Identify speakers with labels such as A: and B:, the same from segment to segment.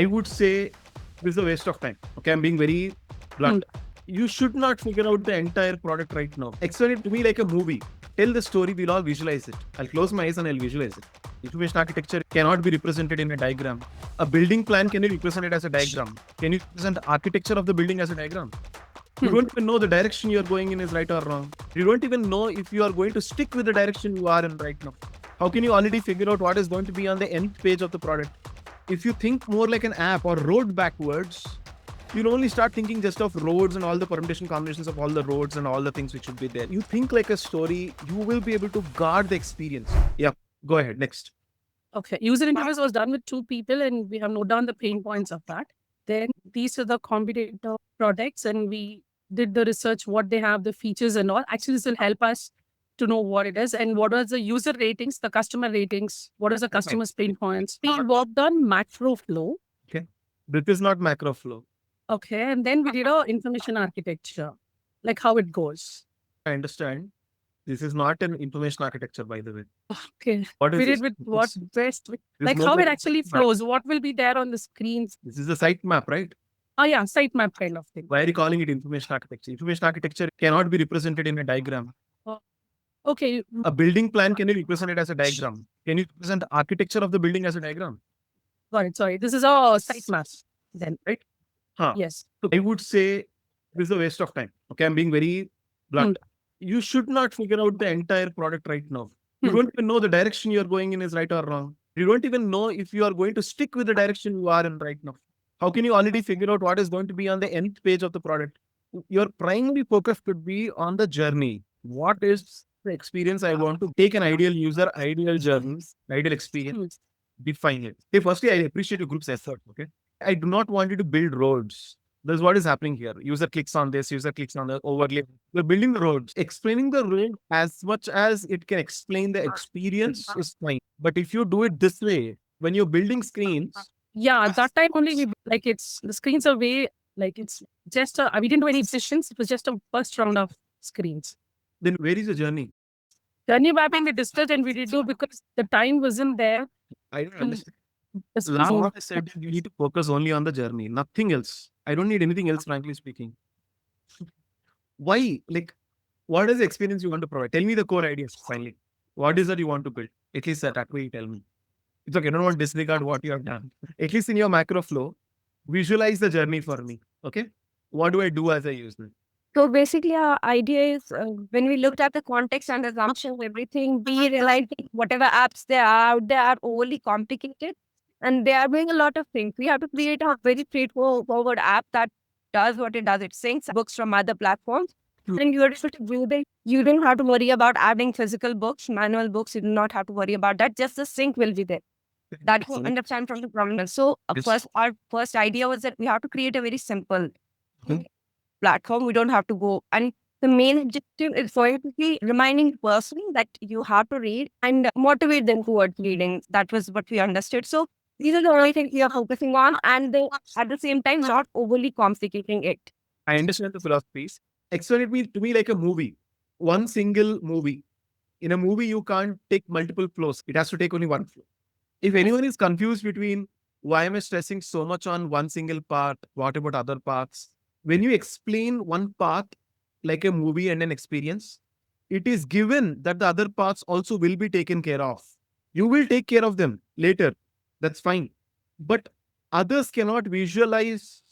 A: I would say this is a waste of time. Okay, I'm being very blunt. You should not figure out the entire product right now. Explain it to me like a movie. Tell the story, we'll all visualize it. I'll close my eyes and I'll visualize it. Information architecture cannot be represented in a diagram. A building plan can you represent it as a diagram? Can you represent the architecture of the building as a diagram? You don't even know the direction you're going in is right or wrong. You don't even know if you are going to stick with the direction you are in right now. How can you already figure out what is going to be on the end page of the product? If you think more like an app or road backwards, you'll only start thinking just of roads and all the permutation combinations of all the roads and all the things which should be there. You think like a story, you will be able to guard the experience. Yeah, go ahead. Next.
B: Okay. User interface was done with 2 people and we have noted down the pain points of that. Then these are the competitor products and we did the research, what they have, the features and all. Actually, this will help us to know what it is and what are the user ratings, the customer ratings, what is the customer's pain points. We worked on macro flow.
A: Okay. This is not macro flow.
B: Okay. And then we did our information architecture, like how it goes.
A: I understand. This is not an information architecture, by the way.
B: Okay.
A: What is
B: We
A: this?
B: did with what best, like
A: more
B: how
A: like
B: it
A: a
B: actually
A: sitemap.
B: flows, what will be there on the screens.
A: This is a sitemap, right?
B: Oh yeah, sitemap kind of thing.
A: Why are you calling it information architecture? Information architecture cannot be represented in a diagram.
B: Okay.
A: A building plan can you represent it as a diagram? Can you represent the architecture of the building as a diagram?
B: Got it. Sorry. This is our sitemap then.
A: Right? Huh.
B: Yes.
A: So I would say this is a waste of time. Okay, I'm being very blunt. You should not figure out the entire product right now. You don't even know the direction you're going in is right or wrong. You don't even know if you are going to stick with the direction you are in right now. How can you already figure out what is going to be on the end page of the product? Your primary focus could be on the journey. What is the experience I want to take an ideal user, ideal journey, ideal experience, define it. Okay, firstly, I appreciate your group's effort. Okay. I do not want you to build roads. That's what is happening here. User clicks on this, user clicks on the overlay. We're building the roads. Explaining the road as much as it can explain the experience is fine. But if you do it this way, when you're building screens,
B: yeah, at that time only we like it's the screens are way like it's just we didn't do any decisions. It was just a first round of screens.
A: Then where is the journey?
B: Journey mapping we discussed and we did do because the time wasn't there.
A: I don't understand. Last what I said, you need to focus only on the journey, nothing else. I don't need anything else, frankly speaking. Why? Like, what is the experience you want to provide? Tell me the core ideas finally. What is that you want to build? At least that way you tell me. It's okay. I don't want to disregard what you have done. At least in your macro flow, visualize the journey for me. Okay. What do I do as a user?
C: So basically, our idea is when we looked at the context and assumptions, everything, we realized that whatever apps there are out there are overly complicated and they are doing a lot of things. We have to create a very straightforward app that does what it does. It syncs books from other platforms. And you are able to view them. You don't have to worry about adding physical books, manual books. You do not have to worry about that. Just the sync will be there. That you understand from the problem. So our first idea was that we have to create a very simple platform. We don't have to go. And the main objective is going to be reminding the person that you have to read and motivate them towards reading. That was what we understood. So these are the only things we are focusing on and at the same time, not overly complicating it.
A: I understand the philosophies. Explain it to me like a movie. One single movie. In a movie, you can't take multiple flows. It has to take only one flow. If anyone is confused between why am I stressing so much on one single part, what about other parts? When you explain one path like a movie and an experience, it is given that the other parts also will be taken care of. You will take care of them later. That's fine. But others cannot visualize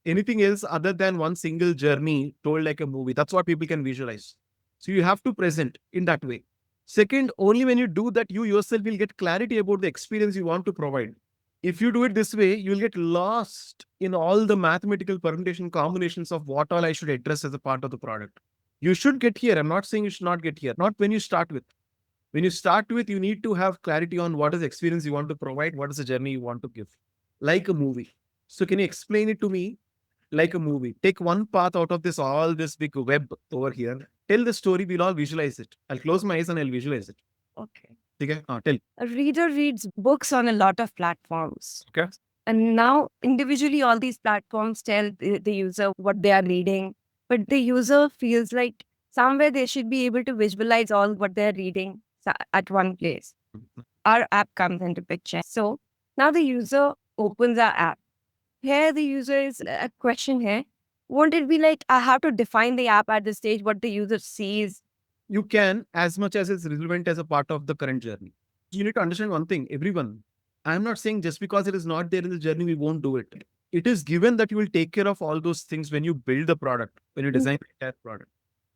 A: anything else other than one single journey told like a movie. That's what people can visualize. So you have to present in that way. Second, only when you do that, you yourself will get clarity about the experience you want to provide. If you do it this way, you will get lost in all the mathematical permutation combinations of what all I should address as a part of the product. You should get here. I'm not saying you should not get here. Not when you start with. When you start with, you need to have clarity on what is the experience you want to provide, what is the journey you want to give. Like a movie. So can you explain it to me like a movie? Take one path out of this, all this big web over here. Tell the story, we'll all visualize it. I'll close my eyes and I'll visualize it.
C: Okay.
A: Okay? Tell.
C: A reader reads books on a lot of platforms.
A: Okay.
C: And now individually, all these platforms tell the user what they are reading. But the user feels like somewhere they should be able to visualize all what they're reading at one place. Our app comes into picture. So now the user opens our app. Here the user is a question here. Won't it be like I have to define the app at this stage, what the user sees?
A: You can, as much as it's relevant as a part of the current journey. You need to understand one thing, everyone. I'm not saying just because it is not there in the journey, we won't do it. It is given that you will take care of all those things when you build the product, when you design the entire product.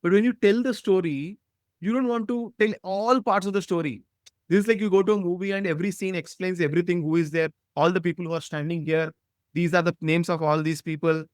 A: But when you tell the story, you don't want to tell all parts of the story. This is like you go to a movie and every scene explains everything, who is there, all the people who are standing here. These are the names of all these people.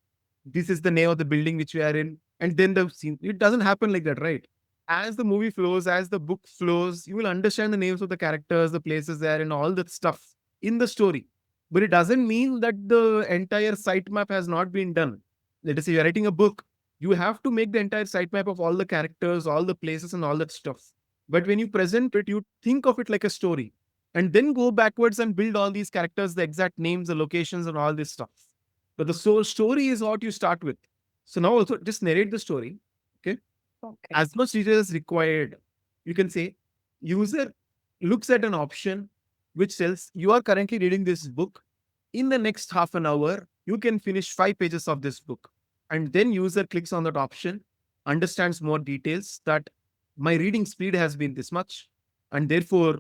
A: This is the name of the building which we are in. And then the scene, it doesn't happen like that, right? As the movie flows, as the book flows, you will understand the names of the characters, the places there, and all that stuff in the story. But it doesn't mean that the entire sitemap has not been done. Let us say you're writing a book, you have to make the entire sitemap of all the characters, all the places, and all that stuff. But when you present it, you think of it like a story and then go backwards and build all these characters, the exact names, the locations, and all this stuff. But the soul story is what you start with. So now also just narrate the story. Okay.
C: Okay.
A: As much detail is required, you can say user looks at an option which tells you are currently reading this book. In the next half an hour, you can finish 5 pages of this book. And then user clicks on that option, understands more details that my reading speed has been this much, and therefore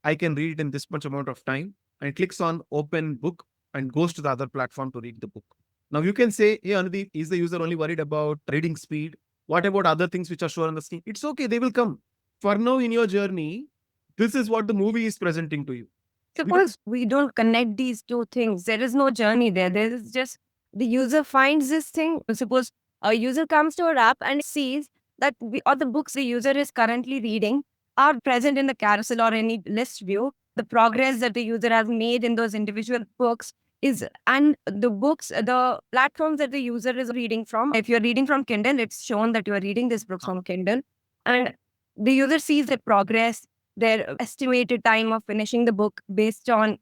A: I can read it in this much amount of time, and clicks on open book and goes to the other platform to read the book. Now you can say, hey Anudeep, is the user only worried about reading speed? What about other things which are shown on the screen? It's okay, they will come. For now in your journey, this is what the movie is presenting to you.
C: Suppose we don't connect these two things, there is no journey there. There is just the user finds this thing. Suppose a user comes to our app and sees that or the books the user is currently reading are present in the carousel or any list view. The progress that the user has made in those individual books is, and the books, the platforms that the user is reading from. If you're reading from Kindle, it's shown that you are reading this book from Kindle. And the user sees the progress, their estimated time of finishing the book based on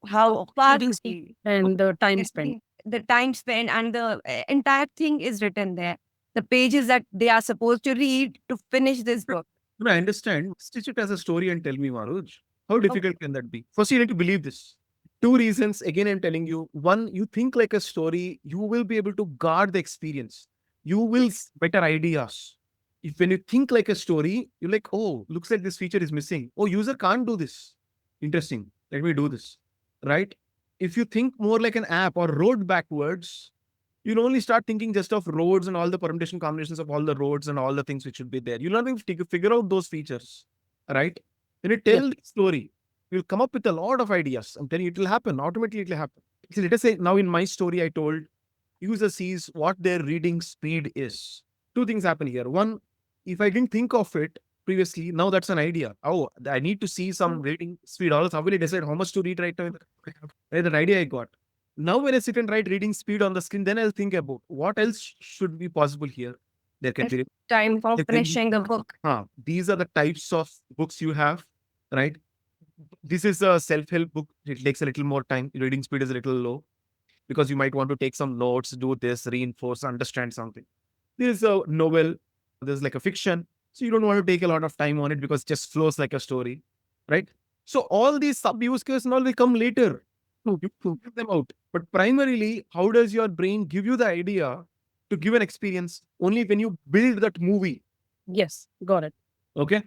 C: how fast
B: Reading speed and the time spent.
C: the time spent, and the entire thing is written there. The pages that they are supposed to read to finish this book.
A: No, I understand. Stitch it as a story and tell me, Maruj. How difficult can that be? First, you need to believe this. Two reasons. Again, I'm telling you. One, you think like a story, you will be able to guard the experience. You will better ideas. If when you think like a story, you're like, oh, looks like this feature is missing. Oh, user can't do this. Interesting. Let me do this. Right? If you think more like an app or road backwards, you'll only start thinking just of roads and all the permutation combinations of all the roads and all the things which should be there. You'll not be able to figure out those features. Right? When you tell the story, you'll come up with a lot of ideas. I'm telling you, it will happen. Automatically, it will happen. So let us say now in my story, I told user sees what their reading speed is. Two things happen here. One, if I didn't think of it previously, now that's an idea. Oh, I need to see some reading speed. Also, how will I decide how much to read right now? Right, that idea I got. Now, when I sit and write reading speed on the screen, then I'll think about what else should be possible here. There can be
C: Time for
A: there can be-
C: finishing the book.
A: these are the types of books you have, right? This is a self-help book. It takes a little more time. Reading speed is a little low because you might want to take some notes, do this, reinforce, understand something. There's a novel. There's like a fiction. So you don't want to take a lot of time on it because it just flows like a story, right? So all these sub-use cases and all will come later. You give them out. But primarily, how does your brain give you the idea to give an experience? Only when you build that movie.
B: Yes, got it.
A: Okay.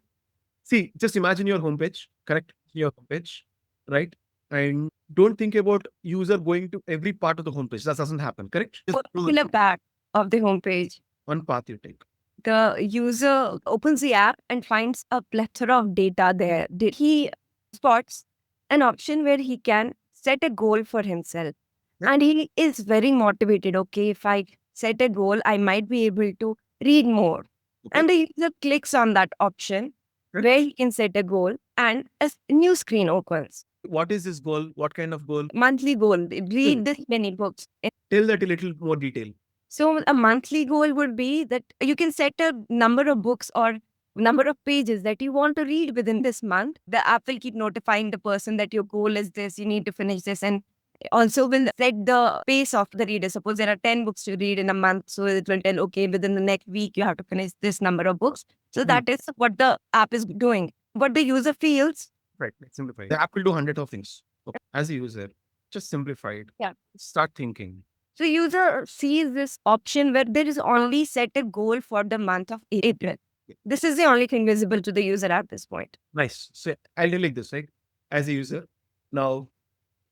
A: See, just imagine your homepage, correct? Your homepage, right? And don't think about user going to every part of the homepage. That doesn't happen, correct? Just
C: Particular part of the homepage.
A: one path you take.
C: The user opens the app and finds a plethora of data there. He spots an option where he can set a goal for himself. And he is very motivated. Okay, if I set a goal, I might be able to read more.
A: Okay.
C: And the user clicks on that option where he can set a goal, and a new screen opens.
A: What is this goal? What kind of goal?
C: Monthly goal, read this many books.
A: Tell that a little more detail.
C: So a monthly goal would be that you can set a number of books or number of pages that you want to read within this month. The app will keep notifying the person that your goal is this, you need to finish this, and also will set the pace of the reader. Suppose there are 10 books to read in a month, so it will tell, okay, within the next week, you have to finish this number of books. So that is what the app is doing. What the user feels.
A: Right. Let's simplify. The app will do hundreds of things. Okay. As a user, Just simplify it.
C: Yeah.
A: Start thinking.
C: So user sees this option where there is only set a goal for the month of April.
A: Yeah.
C: This is the only thing visible to the user at this point.
A: Nice. So I'll do like this, right? As a user, now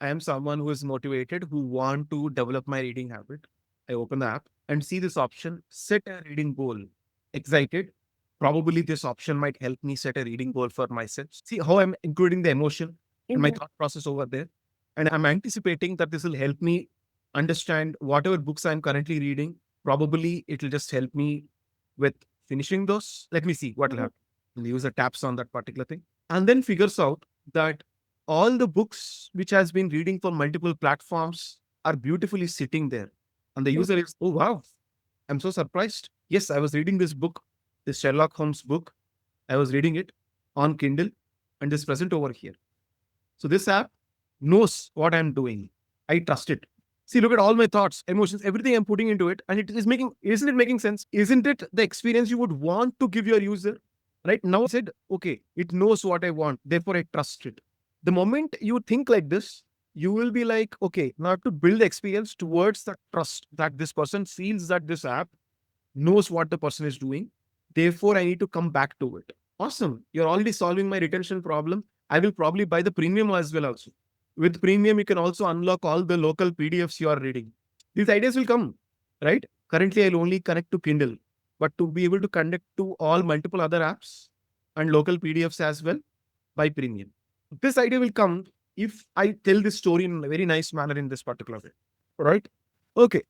A: I am someone who is motivated, who want to develop my reading habit. I open the app and see this option, set a reading goal. Excited. Probably this option might help me set a reading goal for myself. See how I'm including the emotion and my
C: Mhm.
A: thought process over there. And I'm anticipating that this will help me understand whatever books I'm currently reading. Probably it will just help me with finishing those. Let me see what will
C: Mhm.
A: happen. The user taps on that particular thing and then figures out that all the books which has been reading for multiple platforms are beautifully sitting there. And the user is, oh wow, I'm so surprised. Yes, I was reading this book, this Sherlock Holmes book. I was reading it on Kindle and it's present over here. So this app knows what I'm doing. I trust it. See, look at all my thoughts, emotions, everything I'm putting into it. And it is making, isn't it making sense? Isn't it the experience you would want to give your user? Right now, I said, okay, it knows what I want. Therefore, I trust it. The moment you think like this, you will be like, okay, now I have to build the experience towards the trust that this person feels that this app knows what the person is doing. Therefore, I need to come back to it. Awesome. You're already solving my retention problem. I will probably buy the premium as well also. With premium, you can also unlock all the local PDFs you are reading. These ideas will come, right? Currently, I'll only connect to Kindle, but to be able to connect to all multiple other apps and local PDFs as well by premium. This idea will come if I tell this story in a very nice manner in this particular way, right? Okay.